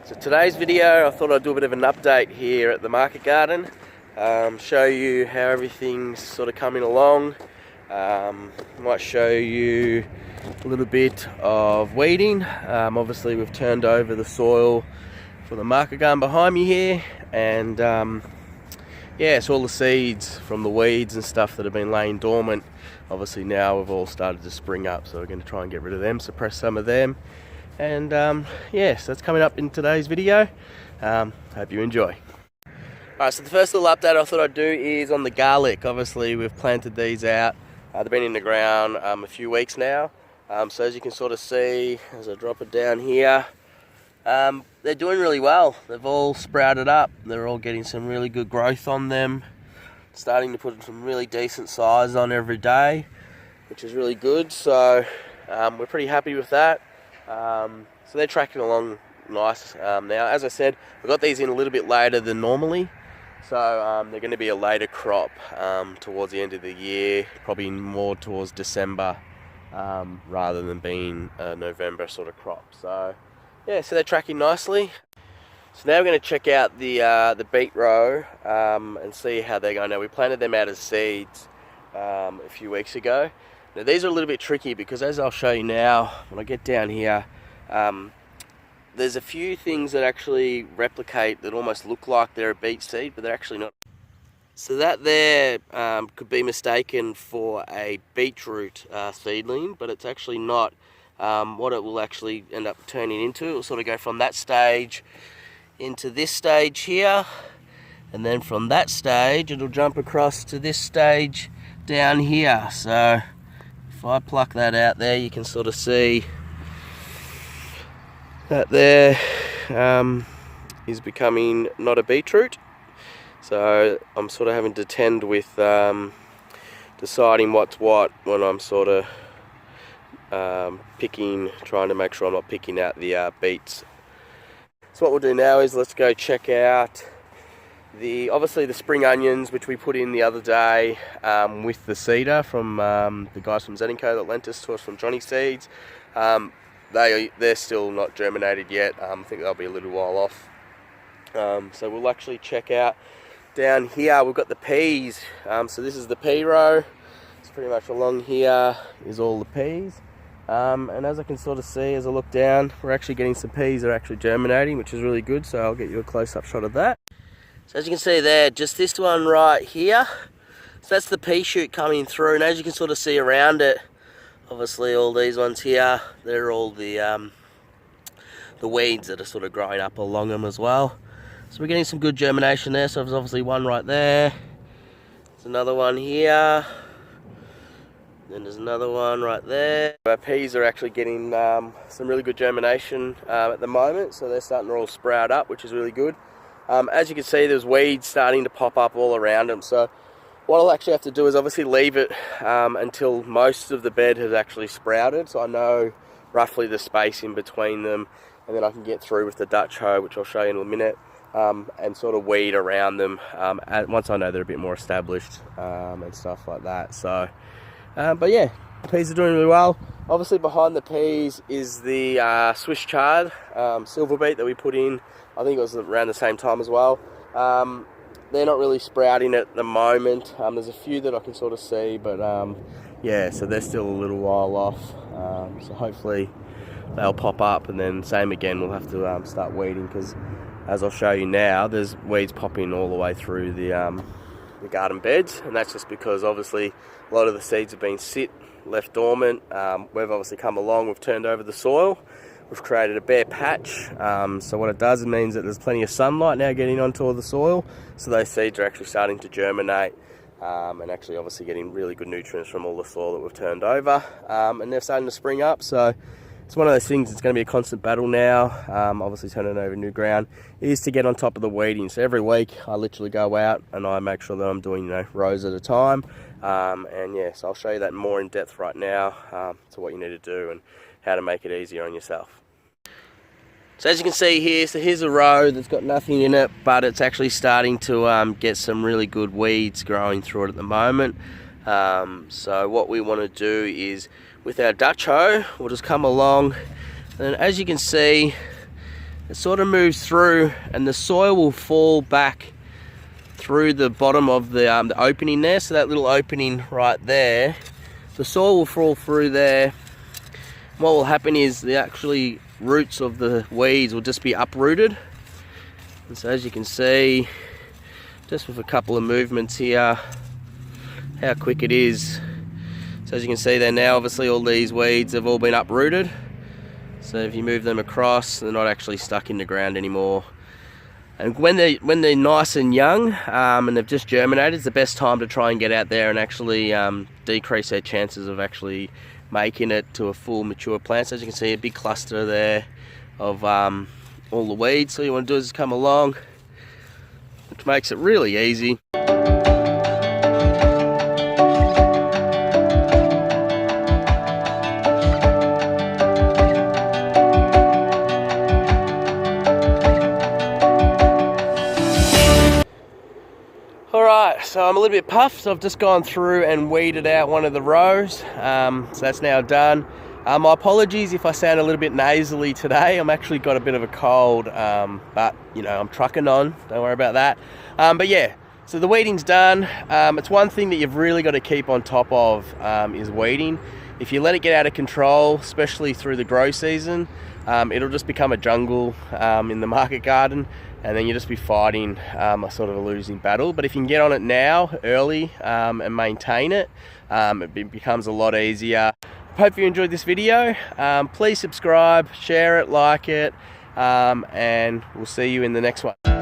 So today's video, I thought I'd do a bit of an update here at the market garden, show you how everything's sort of coming along. Might show you a little bit of weeding. Obviously we've turned over the soil for the market garden behind me here, and yeah, so all the seeds from the weeds and stuff that have been laying dormant, obviously now have all started to spring up, so we're going to try and get rid of them, suppress some of them. And yeah, so that's coming up in today's video. Hope you enjoy. Alright, so the first little update I thought I'd do is on the garlic. Obviously we've planted these out. They've been in the ground a few weeks now. So as you can sort of see, as I drop it down here, they're doing really well. They've all sprouted up. They're all getting some really good growth on them. Starting to put some really decent size on every day, which is really good. So we're pretty happy with that. So they're tracking along nice now. As I said, I got these in a little bit later than normally, so they're going to be a later crop towards the end of the year, probably more towards December rather than being a November sort of crop. So yeah, so they're tracking nicely. So now we're going to check out the beet row and see how they're going. Now we planted them out as seeds a few weeks ago. Now these are a little bit tricky because, as I'll show you now, when I get down here, there's a few things that actually replicate that almost look like they're a beet seed, but they're actually not. So that there could be mistaken for a beetroot seedling, but it's actually not. What it will actually end up turning into, it will sort of go from that stage into this stage here, and then from that stage it'll jump across to this stage down here. So if I pluck that out there, you can sort of see that there is becoming not a beetroot. So I'm sort of having to tend with deciding what's what when I'm sort of trying to make sure I'm not picking out the beets. So what we'll do now is let's go check out obviously the spring onions, which we put in the other day with the seeder from the guys from Zenco that lent us to us from Johnny Seeds. They're still not germinated yet. I think they'll be a little while off. So we'll actually check out down here. We've got the peas. So this is the pea row. It's pretty much along here is all the peas. And as I can sort of see as I look down, we're actually getting some peas that are actually germinating, which is really good. So I'll get you a close-up shot of that. So as you can see there, just this one right here, so that's the pea shoot coming through, and as you can sort of see around it, obviously all these ones here, they're all the weeds that are sort of growing up along them as well. So we're getting some good germination there. So there's obviously one right there, there's another one here, then there's another one right there. Our peas are actually getting some really good germination at the moment, so they're starting to all sprout up, which is really good. As you can see, there's weeds starting to pop up all around them. So what I'll actually have to do is obviously leave it until most of the bed has actually sprouted, so I know roughly the space in between them, and then I can get through with the Dutch hoe, which I'll show you in a minute, and sort of weed around them once I know they're a bit more established and stuff like that. So, but yeah, the peas are doing really well. Obviously behind the peas is the Swiss chard silver beet that we put in. I think it was around the same time as well. They're not really sprouting at the moment. There's a few that I can sort of see, but yeah, so they're still a little while off. So hopefully they'll pop up, and then same again, we'll have to start weeding, because as I'll show you now, there's weeds popping all the way through the garden beds, and that's just because obviously a lot of the seeds have been left dormant. We've obviously come along, we've turned over the soil. We've created a bare patch, so what it does, it means that there's plenty of sunlight now getting onto all the soil, so those seeds are actually starting to germinate, and actually obviously getting really good nutrients from all the soil that we've turned over, and they're starting to spring up. So it's one of those things, it's going to be a constant battle now, obviously turning over new ground, is to get on top of the weeding. So every week I literally go out and I make sure that I'm doing, rows at a time, and yeah, so I'll show you that more in depth right now, to what you need to do and how to make it easier on yourself. So as you can see here, so here's a row that's got nothing in it, but it's actually starting to get some really good weeds growing through it at the moment. So what we want to do is, with our Dutch hoe, we'll just come along, and as you can see, it sort of moves through, and the soil will fall back through the bottom of the opening there. So that little opening right there, the soil will fall through there. What will happen is the actually roots of the weeds will just be uprooted. And so as you can see, just with a couple of movements here, how quick it is. So as you can see there now, obviously all these weeds have all been uprooted. So if you move them across, they're not actually stuck in the ground anymore. And when they're nice and young and they've just germinated, it's the best time to try and get out there and actually decrease their chances of actually making it to a full mature plant. So as you can see, a big cluster there of all the weeds. So all you want to do is come along, which makes it really easy. Alright, so I'm a little bit puffed, so I've just gone through and weeded out one of the rows, so that's now done. My apologies if I sound a little bit nasally today. I'm actually got a bit of a cold, but you know, I'm trucking on, don't worry about that. But yeah, so the weeding's done. It's one thing that you've really got to keep on top of is weeding. If you let it get out of control, especially through the grow season, it'll just become a jungle in the market garden, and then you'll just be fighting a sort of a losing battle. But if you can get on it now, early, and maintain it, it becomes a lot easier. Hope you enjoyed this video. Please subscribe, share it, like it, and we'll see you in the next one.